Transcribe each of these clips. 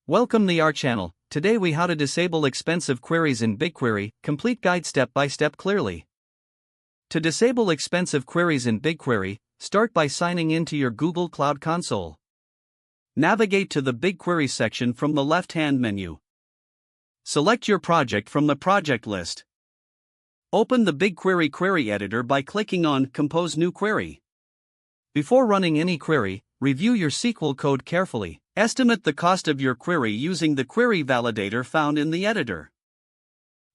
Welcome to our channel. Today we how to disable expensive queries in BigQuery, complete guide step by step clearly. To disable expensive queries in BigQuery, start by signing into your Google Cloud Console. Navigate to the BigQuery section from the left-hand menu. Select your project from the project list. Open the BigQuery query editor by clicking on Compose New Query. Before running any query, review your SQL code carefully. Estimate the cost of your query using the query validator found in the editor.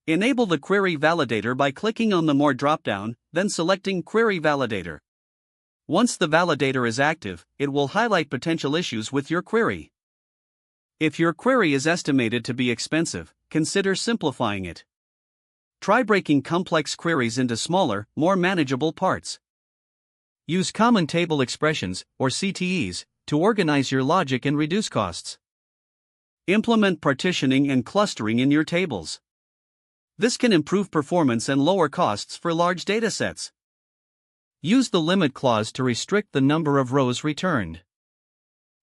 Enable the query validator by clicking on the More dropdown, then selecting Query Validator. Once the validator is active, it will highlight potential issues with your query. If your query is estimated to be expensive, consider simplifying it. Try breaking complex queries into smaller, more manageable parts. Use common table expressions, or CTEs, to organize your logic and reduce costs. Implement partitioning and clustering in your tables. This can improve performance and lower costs for large datasets. Use the limit clause to restrict the number of rows returned.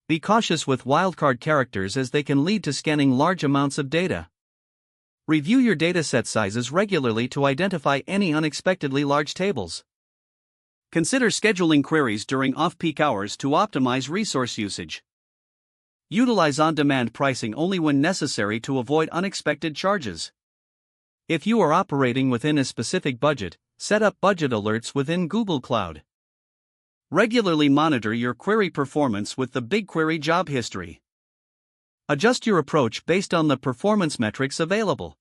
Be cautious with wildcard characters as they can lead to scanning large amounts of data. Review your dataset sizes regularly to identify any unexpectedly large tables. Consider scheduling queries during off-peak hours to optimize resource usage. Utilize on-demand pricing only when necessary to avoid unexpected charges. If you are operating within a specific budget, set up budget alerts within Google Cloud. Regularly monitor your query performance with the BigQuery job history. Adjust your approach based on the performance metrics available.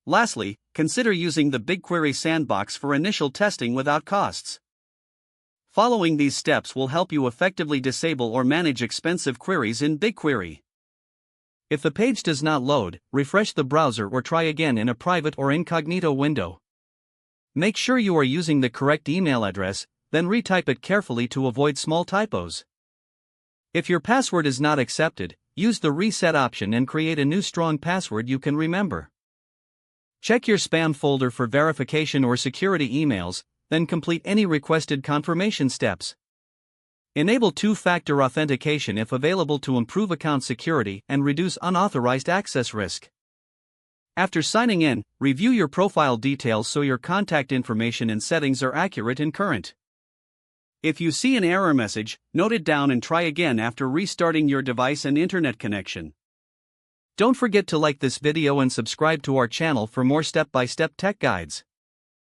Lastly, consider using the BigQuery sandbox for initial testing without costs. Following these steps will help you effectively disable or manage expensive queries in BigQuery. If the page does not load, refresh the browser or try again in a private or incognito window. Make sure you are using the correct email address, then retype it carefully to avoid small typos. If your password is not accepted, use the reset option and create a new strong password you can remember. Check your spam folder for verification or security emails, then complete any requested confirmation steps. Enable two-factor authentication if available to improve account security and reduce unauthorized access risk. After signing in, review your profile details so your contact information and settings are accurate and current. If you see an error message, note it down and try again after restarting your device and internet connection. Don't forget to like this video and subscribe to our channel for more step-by-step tech guides.